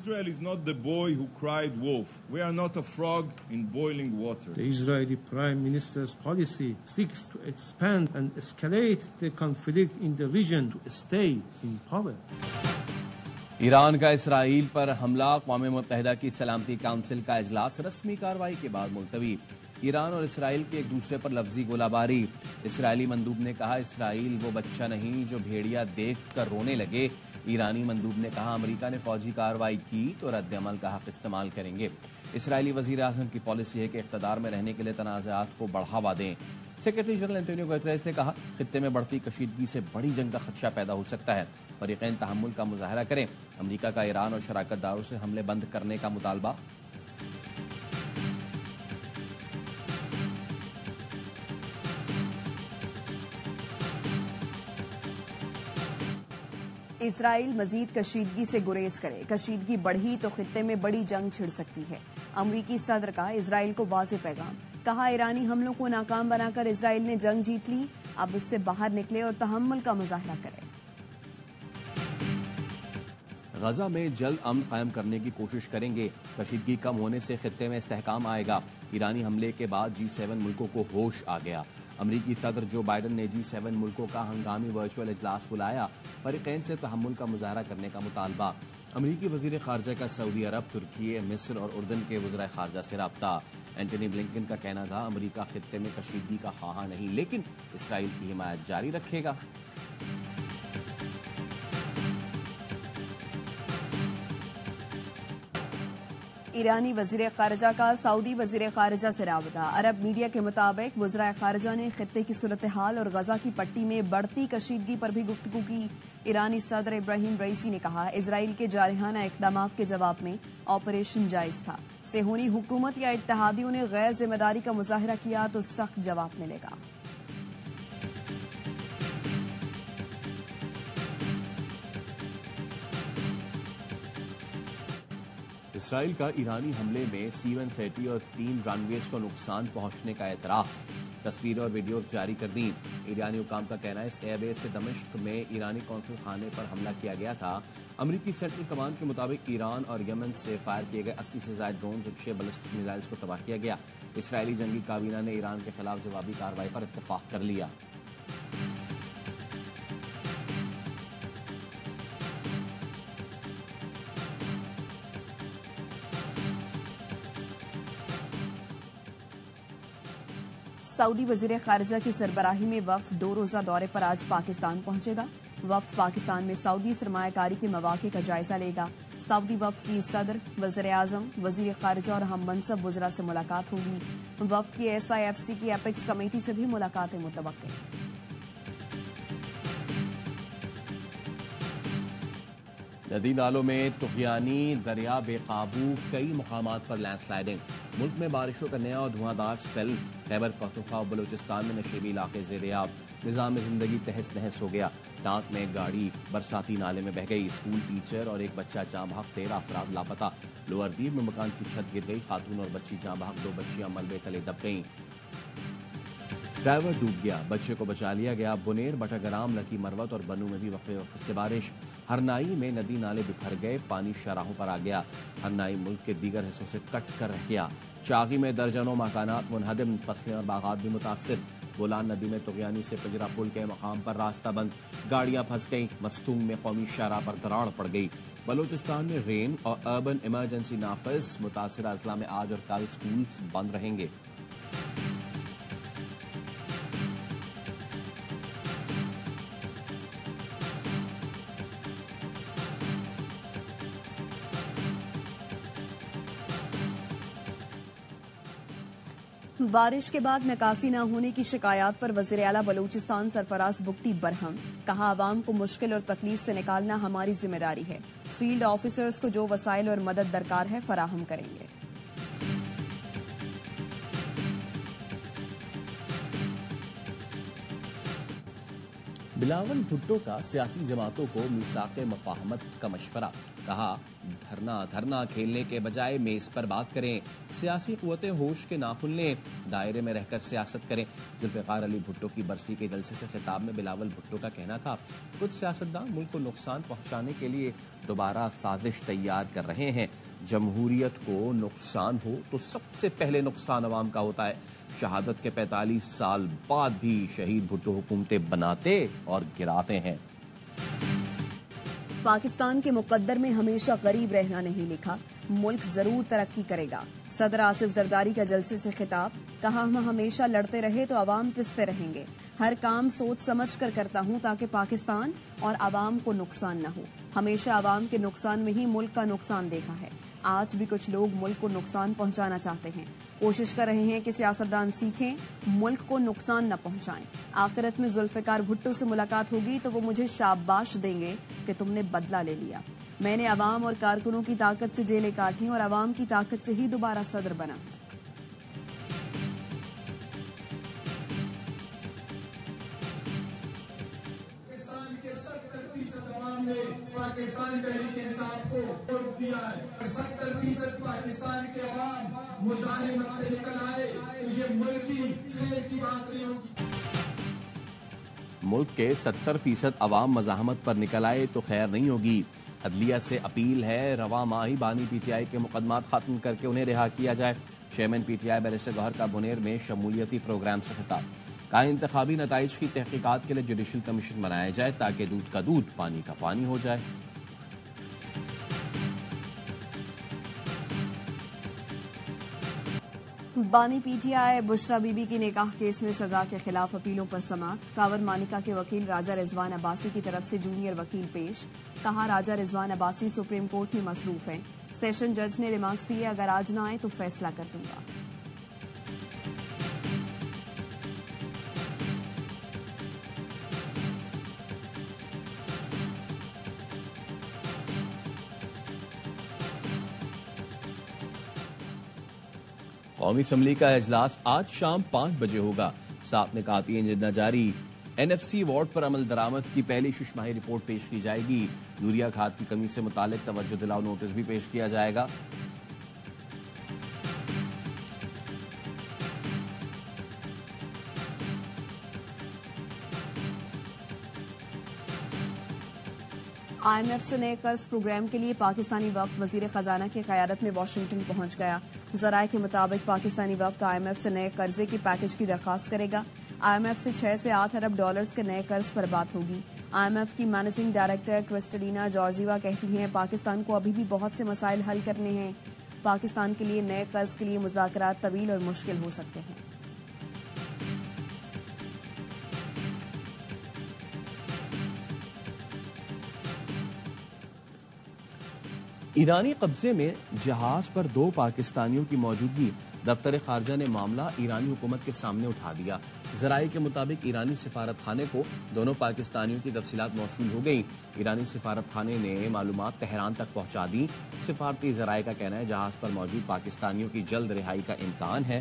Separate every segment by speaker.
Speaker 1: Israel is not the boy who cried wolf. We are not a frog in boiling water.
Speaker 2: The Israeli Prime Minister's policy seeks to expand and escalate the conflict in the region to stay in power.
Speaker 3: Iran کا اسرائیل پر حملہ، اقوام متحدہ کی سلامتی council کا اجلاس رسمی کارروائی کے بعد ملتوی۔ ایران اور اسرائیل کی ایک دوسرے پر لفظی گولہ باری۔ اسرائیلی مندوب نے کہا اسرائیل وہ بچہ نہیں جو بھیڑیا دیکھ کر رونے لگے۔ ایرانی مندوب نے کہا امریکہ نے فوجی کارروائی کی تو رد عمل کا حق استعمال کریں گے۔ اسرائیلی وزیر اعظم کی پالیسی ہے کہ اقتدار میں رہنے کے لیے تنازعات کو بڑھاوا دیں۔ سیکرٹری جنرل انتونیو گوتریس نے کہا خطے میں بڑھتی کشیدگی سے بڑی جنگ کا خدشہ پیدا ہو سکتا ہے، فریقین تحمل کا مظاہرہ کریں۔ امریکہ کا ایران اور شراکت داروں سے حملے بند کرنے کا مطالبہ۔
Speaker 4: اسرائیل مزید کشیدگی سے گریز کرے، کشیدگی بڑھی تو خطے میں بڑی جنگ چھڑ سکتی ہے۔ امریکی صدر کا اسرائیل کو واضح پیغام، کہا ایرانی حملوں کو ناکام بنا کر اسرائیل نے جنگ جیت لی، اب اس سے باہر نکلے اور تحمل کا مظاہرہ کرے۔
Speaker 3: غزہ میں جلد امن قائم کرنے کی کوشش کریں گے، کشیدگی کم ہونے سے خطے میں استحکام آئے گا۔ ایرانی حملے کے بعد G7 ملکوں کو ہوش آ گیا۔ امریکی صدر جو بائیڈن نے G7 ملکوں کا ہنگامی ورچوئل اجلاس بلایا، فریقین سے تحمل کا مظاہرہ کرنے کا مطالبہ۔ امریکی وزیر خارجہ کا سعودی عرب، ترکی، مصر اور اردن کے وزرائے خارجہ سے رابطہ۔ اینٹونی بلنکن کا کہنا تھا امریکہ خطے میں کشیدگی کا خواہاں نہیں لیکن اسرائیل کی حمایت جاری رکھے گا۔
Speaker 4: ایرانی وزیر خارجہ کا سعودی وزیر خارجہ سے رابطہ۔ عرب میڈیا کے مطابق وزرائے خارجہ نے خطے کی صورتحال اور غزہ کی پٹی میں بڑھتی کشیدگی پر بھی گفتگو کی۔ ایرانی صدر ابراہیم رئیسی نے کہا اسرائیل کے جارحانہ اقدامات کے جواب میں آپریشن جائز تھا۔ صہیونی حکومت یا اتحادیوں نے غیر ذمہ داری کا مظاہرہ کیا تو سخت جواب ملے گا۔
Speaker 3: اسرائیل کا ایرانی حملے میں C-130 اور 3 رن ویز کو نقصان پہنچنے کا اعتراف، تصویریں اور ویڈیوز جاری کر دیں۔ ایرانی حکام کا کہنا ہے اس ایئر بیس سے دمشق میں ایرانی قونصل خانے پر حملہ کیا گیا تھا۔ امریکی سینٹرل کمانڈ کے مطابق ایران اور یمن سے فائر کیے گئے 80 سے زائد ڈرونز اور 6 بیلسٹک میزائلز کو تباہ کیا گیا۔ اسرائیلی جنگی کابینہ نے ایران کے خلاف جوابی کارروائی پر اتفاق کر لیا۔
Speaker 4: سعودی وزیر خارجہ کی سربراہی میں وفد 2 روزہ دورے پر آج پاکستان پہنچے گا۔ وفد پاکستان میں سعودی سرمایہ کاری کے مواقع کا جائزہ لے گا۔ سعودی وفد کی صدر، وزیر اعظم، وزیر خارجہ اور ہم منصب وزراء سے ملاقات ہوگی۔ وفد کی SIFC کی ایپیکس کمیٹی سے بھی ملاقاتیں متوقع ہیں۔
Speaker 3: ندی نالوں میں طغیانی دریا بے قابو، کئی مقامات پر لینڈ سلائیڈنگ۔ ملک میں بارشوں کا نیا اور دھواں دار سپیل، خیبر پختونخوا اور بلوچستان میں نشیبی علاقے زیریاب، نظام زندگی تہس نہس ہو گیا۔ ٹانک میں ایک گاڑی برساتی نالے میں بہہ گئی، اسکول ٹیچر اور ایک بچہ جاں بحق، 13 افراد لاپتہ۔ لوور دیر میں مکان کی چھت گر گئی، خاتون اور بچی جاں بحق، 2 بچیاں ملبے تلے دب گئیں۔ ڈرائیور ڈوب گیا، بچے کو بچا لیا گیا۔ بنیر، بٹاگرام، لکی مروت اور بنو میں بھی وقفے سے بارش۔ ہرنائی میں ندی نالے بکھر گئے، پانی شاہراہوں پر آ گیا۔ ہرنائی ملک کے دیگر حصوں سے کٹ کر رہ گیا۔ چاغی میں درجنوں مکانات منہدم، فصلیں اور باغات بھی متاثر۔ بولان ندی میں طغیانی سے پنجرہ پل کے مقام پر راستہ بند، گاڑیاں پھنس گئیں۔ مستونگ میں قومی شاہراہ پر دراڑ پڑ گئی۔ بلوچستان میں رین اور اربن ایمرجنسی نافذ، متاثرہ اضلاع میں آج اور کل سکولز بند رہیں گے۔
Speaker 4: بارش کے بعد نکاسی نہ ہونے کی شکایات پر وزیر اعلیٰ بلوچستان سرفراز بگٹی برہم، کہا عوام کو مشکل اور تکلیف سے نکالنا ہماری ذمہ داری ہے، فیلڈ آفیسرز کو جو وسائل اور مدد درکار ہے فراہم کریں گے۔
Speaker 3: بلاول بھٹو کا سیاسی جماعتوں کو میثاق مفاہمت کا مشورہ، کہا دھرنا کھیلنے کے بجائے میز پر بات کریں، سیاسی قوتیں ہوش کے ناخن لیں، دائرے میں رہ کر سیاست کریں۔ ذوالفقار علی بھٹو کی برسی کے جلسے سے خطاب میں بلاول بھٹو کا کہنا تھا، کچھ سیاستدان ملک کو نقصان پہنچانے کے لیے دوبارہ سازش تیار کر رہے ہیں۔ جمہوریت کو نقصان ہو تو سب سے پہلے نقصان عوام کا ہوتا ہے۔ شہادت کے 45 سال بعد بھی شہید بھٹو حکومتیں بناتے اور گراتے ہیں۔
Speaker 4: پاکستان کے مقدر میں ہمیشہ غریب رہنا نہیں لکھا، ملک ضرور ترقی کرے گا۔ صدر آصف زرداری کا جلسے سے خطاب، کہا ہم ہمیشہ لڑتے رہے تو عوام پستے رہیں گے، ہر کام سوچ سمجھ کر کرتا ہوں تاکہ پاکستان اور عوام کو نقصان نہ ہو۔ ہمیشہ عوام کے نقصان میں ہی ملک کا نقصان دیکھا ہے، آج بھی کچھ لوگ ملک کو نقصان پہنچانا چاہتے ہیں، کوشش کر رہے ہیں کہ سیاستدان سیکھیں، ملک کو نقصان نہ پہنچائیں۔ آخرت میں ذوالفقار بھٹو سے ملاقات ہوگی تو وہ مجھے شاباش دیں گے کہ تم نے بدلہ لے لیا۔ میں نے عوام اور کارکنوں کی طاقت سے جیلیں کاٹیں اور عوام کی طاقت سے ہی دوبارہ صدر بنا۔
Speaker 5: پاکستان کے 70% عوام نے پاکستان تحریک انصاف کو ووٹ دیا ہے اور 70% پاکستان کے عوام مظاہرات پہ نکل آئے تو یہ ملکی خیر کی بات نہیں ہوگی۔
Speaker 3: ملک کے 70% عوام مزاحمت پر نکل آئے تو خیر نہیں ہوگی۔ عدلیہ سے اپیل ہے رواں ماہ ہی بانی پی ٹی آئی کے مقدمات ختم کر کے انہیں رہا کیا جائے۔ Chairman P T I barrister Gohar کا بنیر میں شمولیتی پروگرام سے خطاب، کہا انتخابی نتائج کی تحقیقات کے لیے جوڈیشل کمیشن بنایا جائے تاکہ دودھ کا دودھ پانی کا پانی ہو جائے۔
Speaker 4: بانی پی T I Bushra be be کی نکاح کیس میں سزا کے خلاف اپیلوں پر سماعت، خاور مانیکا کے وکیل راجہ رضوان عباسی کی طرف سے جونیئر وکیل پیش، کہا راجہ رضوان عباسی سپریم کورٹ میں مصروف ہیں، سیشن جج نے ریمارکس دیے اگر آج نہ آئے تو فیصلہ کر دوں گا۔
Speaker 3: قومی اسمبلی کا اجلاس آج شام 5 بجے ہوگا، 7 نکاتی انجنہ جاری۔ این ایف سی وارڈ پر عمل درآمد کی پہلی ششماہی رپورٹ پیش کی جائے گی، یوریا کھاد کی کمی سے متعلق توجہ دلاؤ نوٹس بھی پیش کیا جائے گا۔
Speaker 4: آئی ایم ایف سے نئے قرض پروگرام کے لیے پاکستانی وفد وزیر خزانہ کی قیادت میں واشنگٹن پہنچ گیا۔ ذرائع کے مطابق پاکستانی وفد آئی ایم ایف سے نئے قرضے کی پیکج کی درخواست کرے گا۔ آئی ایم ایف سے 6 سے 8 ارب ڈالرز کے نئے قرض پر بات ہوگی۔ آئی ایم ایف کی مینیجنگ ڈائریکٹر کرسٹلینا جارجیوا کہتی ہیں پاکستان کو ابھی بھی بہت سے مسائل حل کرنے ہیں، پاکستان کے لیے نئے قرض کے لیے مذاکرات طویل اور مشکل ہو سکتے ہیں۔
Speaker 3: ایرانی قبضے میں جہاز پر 2 پاکستانیوں کی موجودگی، دفتر خارجہ نے معاملہ ایرانی حکومت کے سامنے اٹھا دیا۔ ذرائع کے مطابق ایرانی سفارت خانے کو دونوں پاکستانیوں کی تفصیلات موصول ہو گئیں۔ ایرانی سفارت خانے نے معلومات تہران تک پہنچا دی۔ سفارتی ذرائع کا کہنا ہے جہاز پر موجود پاکستانیوں کی جلد رہائی کا امکان ہے۔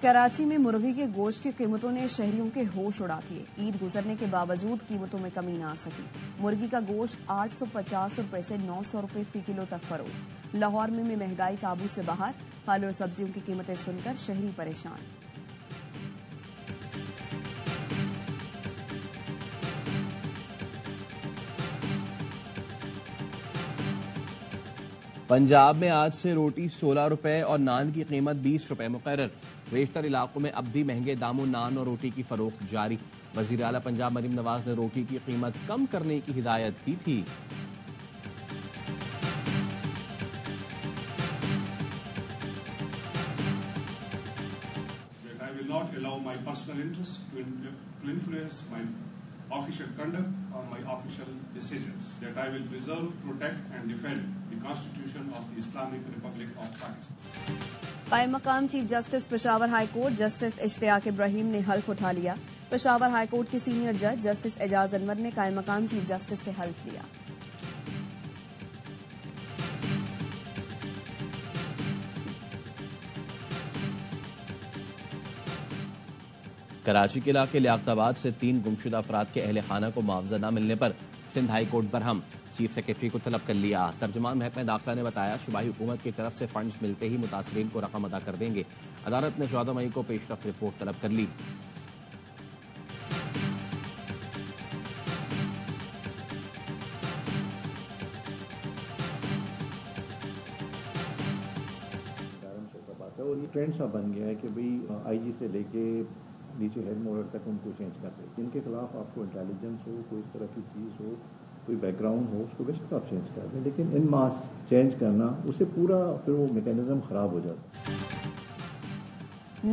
Speaker 4: کراچی میں مرغی کے گوشت کی قیمتوں نے شہریوں کے ہوش اڑا دیے، عید گزرنے کے باوجود قیمتوں میں کمی نہ آ سکی۔ مرغی کا گوشت 850 روپے سے 900 روپے فی کلو تک فروخت۔ لاہور میں مہنگائی قابو سے باہر، پھل اور سبزیوں کی قیمتیں سن کر شہری پریشان۔
Speaker 3: پنجاب میں آج سے روٹی 16 روپے اور نان کی قیمت 20 روپے مقرر۔ بیشتر علاقوں میں اب بھی مہنگے داموں نان اور روٹی کی فروخت جاری۔ وزیر اعلیٰ پنجاب مریم نواز نے روٹی کی قیمت کم کرنے کی ہدایت کی تھی۔
Speaker 6: I will not allow my personal interests to influence my official conduct or my official decisions. That I will preserve, protect and defend the Constitution of the Islamic Republic of Pakistan.
Speaker 4: قائم مقام chief justice Peshawar high court justice Ishtiaq Ibrahim نے حلف اٹھا لیا۔ Peshawar high court کے senior جج justice Ijaz Anwar نے قائم مقام چیف جسٹس سے حلف لیا۔
Speaker 3: کراچی کے علاقے لیاقت آباد سے 3 گمشدہ افراد کے اہل خانہ کو معاوضہ نہ ملنے پر سندھ ہائی کورٹ برہم، چیف سیکرٹری کو طلب کر لیا۔ ترجمان محکمہ داخلہ نے بتایا صوبائی حکومت کی طرف سے فنڈز ملتے ہی متاثرین کو رقم ادا کر دیں گے۔ عدالت نے 14 مئی کو پیش رفت رپورٹ طلب کر لی۔
Speaker 7: اور یہ ٹرینڈ سا بن گیا ہے کہ بھئی آئی جی سے لے کے نیچے ہیڈ مورر تک ان کو چینج کرتے ہیں۔ ان کے خلاف آپ کو انٹیلیجنس ہو، کوئی اس طرح کی چیز ہو، کوئی بیک گراؤنڈ ہو، اس کو بے شک آپ چینج کر دیں، لیکن ان ماس چینج کرنا اسے پورا پھر وہ میکینزم خراب ہو جاتا ہے۔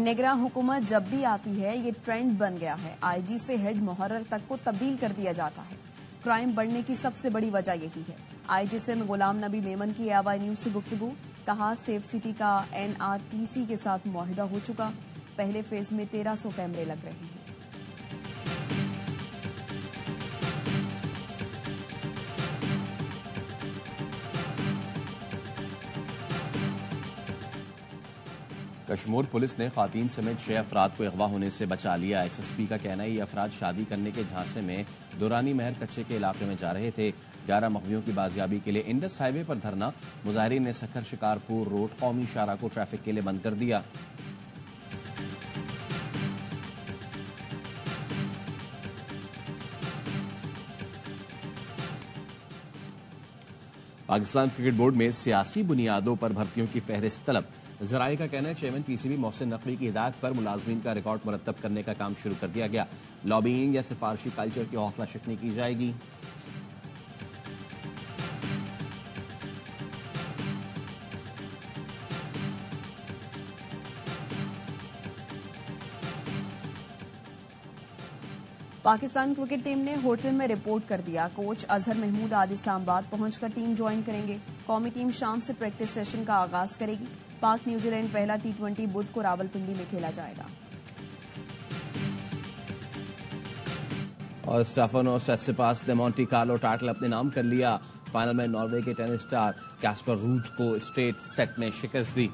Speaker 4: نگراں حکومت جب بھی آتی ہے یہ ٹرینڈ بن گیا ہے، آئی جی سے ہیڈ محرر تک کو تبدیل کر دیا جاتا ہے۔ کرائم بڑھنے کی سب سے بڑی وجہ یہی ہے۔ آئی جی سندھ غلام نبی میمن کی AY نیوز سے گفتگو، کہا سیف سٹی کا NRTC کے ساتھ معاہدہ ہو چکا، پہلے فیز میں 1300 کیمرے لگ رہے ہیں۔
Speaker 3: کشمور پولیس نے خواتین سمیت 6 افراد کو اغوا ہونے سے بچا لیا۔ SSP کا کہنا ہے یہ افراد شادی کرنے کے جھانسے میں دورانی مہر کچے کے علاقے میں جا رہے تھے۔ 11 مغویوں کی بازیابی کے لیے انڈس ہائی وے پر دھرنا، مظاہرین نے سکھر شکارپور روڈ قومی شاہراہ کو ٹریفک کے لیے بند کر دیا۔ پاکستان کرکٹ بورڈ میں سیاسی بنیادوں پر بھرتیوں کی فہرست طلب، ذرائع کا کہنا ہے چیئرمین PCB محسن نقوی کی ہدایت پر ملازمین کا ریکارڈ مرتب کرنے کا کام شروع کر دیا گیا۔ لابینگ یا سفارشی کلچر کی حوصلہ شکنی کی جائے گی۔
Speaker 4: پاکستان کرکٹ ٹیم نے ہوٹل میں رپورٹ کر دیا، کوچ اظہر محمود آج اسلام آباد پہنچ کر ٹیم جوائن کریں گے۔ قومی ٹیم شام سے پریکٹس سیشن کا آغاز کرے گی۔ پاک نیوزی لینڈ پہلا T20 بدھ کو راولپنڈی میں کھیلا جائے گا۔
Speaker 3: اور اسٹیفانو سیٹسپاس نے مونٹی کارلو ٹائٹل اپنے نام کر لیا۔ فائنل میں ناروے کے ٹینس سٹار کیسپر روٹ کو اسٹریٹ سیٹ میں شکست دی۔